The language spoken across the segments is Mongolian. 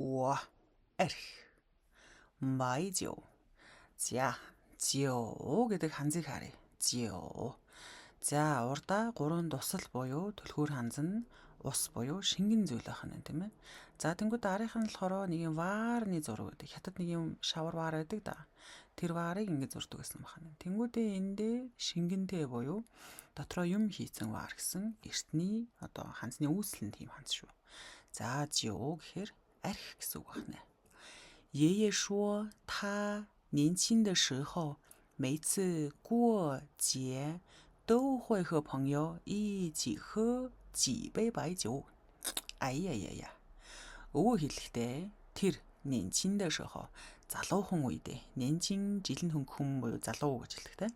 와, 에르, 마이죠. 자, 지오 гэдэг ханзыг харъя. 지오. За, урдаа 3 тусал буюу түлхүүр ханз нь ус буюу шингэн зүйл байх нь тийм ээ. За, тэнгууд дараах нь болохоор нэг юм ваарны зураг гэдэг. Хятад нэг юм шавар ваар байдаг да. Тэр ваарыг ингэж зурдаг гэсэн байна. Тэнгүүдээ эндээ шингэнтэй буюу дотроо юм хийцэн ваар гэсэн эртний одоо ханзны үүсэл нь тийм ханз шүү. За, 지오 гэхээр арх гэсэн үг байна. 爷爷说他年轻的时候每次过节都会和朋友一起喝几杯白酒. 아이야야야. өвөө хэлэхдээ тэр 年轻的时候 залуухан үедээ 年轻 жилийн хүн буюу залуу гэж хэлэхдээ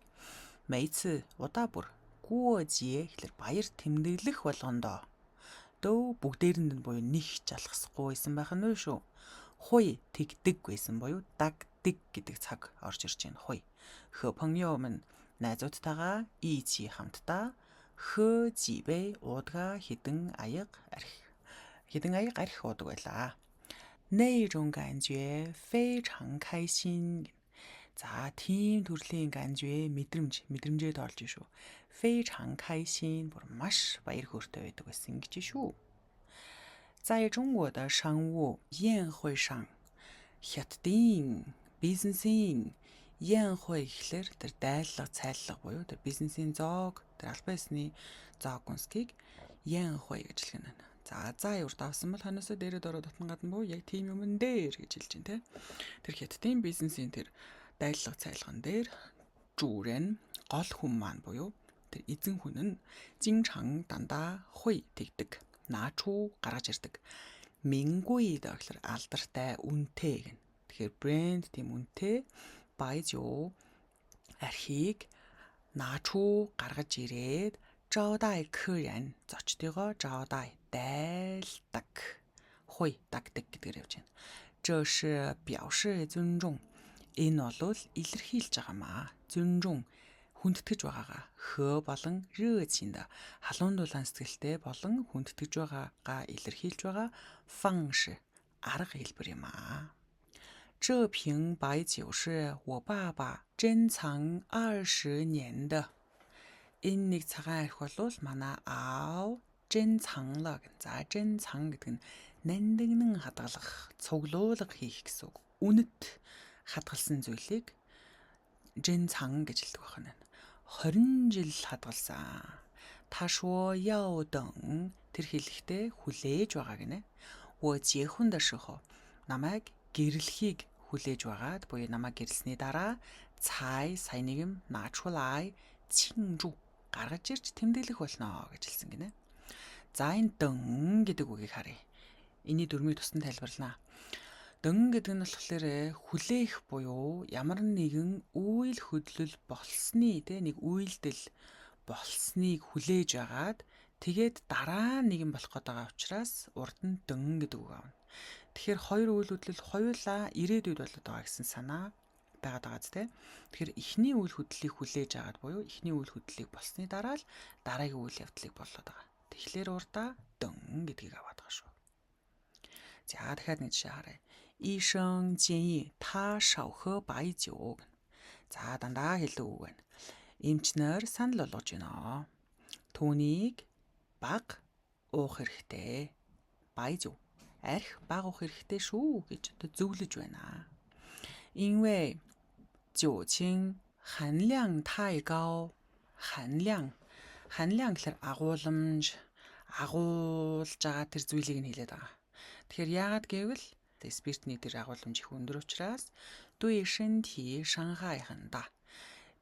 每次 удаа бүр 过节гэхэлэр баяр тэмдэглэх болгондоо дөө бүгдээрэнд нь буюу нэг жалгахгүй байсан байх нь шүү. Хуй тэгдэг байсан буюу дагдаг гэдэг цаг орж ирж байна. Хуй. Хö朋友们 найзуудтайгаа ийчи хамтдаа хö жибэ уудгаа хідэн аяг арх. Хідэн аяг арх уудаг байлаа. 那种感觉非常开心. За, тийм төрлийн 感觉 мэдрэмжэд орж шүү. 非常开心 бүр маш баяр хөөртэй байдаг байсан гэж шүү. 在中国的商务宴会上 хятадын бизнесийн 宴会гэхэлэр тэр дайллага цайллага буюу тэр бизнесийн зоог тэр албан ёсны зоог гүнсгийг 宴会гэж хэлнэ. За юу давсан бол ханаасаа дээрээ ороод утан гадна буюу яг тийм юм дээр гэж хэлж байна те. Тэр хятадын бизнесийн тэр дайллага цайлган дээр жүүрэн гол хүн маань буюу тэр эзэн хүн нь 经常 дандаа хуй тэгдэг. Наачуу гаргаж ирдэг. Мингуй гэхэлэр алдартай үнэтэй гэн. Тэгэхээр брэнд тийм үнэтэй байжуу архийг наачуу гаргаж ирээд 招待客人 зочдыгоо 招待 дайлдаг. Хуй дагдаг гэдгээр явж байна. 这是表示尊重. Энэ бол илэрхийлж байгаа маа. 尊重хүндэтгэж байгаагаа хөө болон рөөцинд халуун дулаан сэтгэлтэй болон хүндэтгэж байгаагаа илэрхийлж байгаа фанш арга хэлбэр юм аа. 这瓶白酒是我爸爸珍藏20年的. Энэ нэг цагаан арх бол манай аав珍藏了. За, 珍藏гэдэг нь нандиннан хадгалах, цуглуулга хийх гэсэн үг. Үнэт хадгалсан зүйлийг 珍藏 гэж хэлдэг байна. 20 жил хадгалсан. Та шо яо дэн тэр хэлэхдээ хүлээж байгаа гинэ. 我结婚的时候 намайг гэрлэхийг хүлээж байгаад буюу намайг гэрлсний дараа цай саяным наачулай чинжу гаргаж ирж тэмдэглэх болно гэж хэлсэн гинэ. За, энэ дэн гэдэг үгийг харъя. Эний дөрмийг тусдан тайлбарлана. Дэн гэдэг нь болохоор хүлээх буюу ямар нэгэн үйл хөдлөл болсны нэг үйлдэл болсныг хүлээж агаад тэгээд дараа нэг юм болох гээд байгаа учраас урд нь дэн гэдэг үг аавна. Тэгэхээр хоёр үйл хөдлөл хоёулаа ирээдүйд болоод байгаа гэсэн санаа байгаад байгаа зү. Тэгэхээр эхний үйл хөдлөлийг хүлээж агаад буюу эхний үйл хөдлөлийг болсны дараа л дараагийн үйл явдлыг болоод байгаа. Тэгэхээр урдаа дэн гэдгийг аваад байгаа шүү. За, дахиад нэг жишээ харъя. 医生建议他少喝白酒. За, дандаа хэлдэг үг байна. Эмч нар санал болгож байна. Түүнийг баг уух хэрэгтэй. Байжуу. Арх баг уух хэрэгтэй шүү гэж зөвлөж байна. 因为酒精含量太高.含量гэхэлэр агуулмж агуулж байгаа тэр зүйлийг нь хэлээд байгаа. Тэгэхээр яагаад гэвэл спиртний тэр агуулмж их өндөр учраас 对身体伤害很大.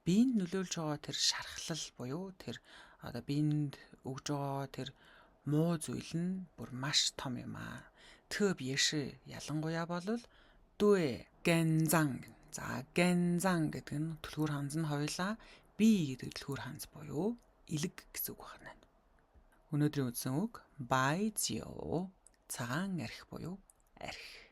Биенд нөлөөлж байгаа тэр шархлал буюу тэр одоо биенд өгж байгаа тэр муу зүйл нь бүр маш том юм аа. Төв яши ялангуяа болвол 对 гэнзан. За, гэнзан гэдэг нь түлхүүр ханз нь хоёлаа бие гэдэг түлхүүр ханз буюу элэг гэсэн үг байна. Өнөөдрийн үздсэн үг байжио цагаан арх буюу арх.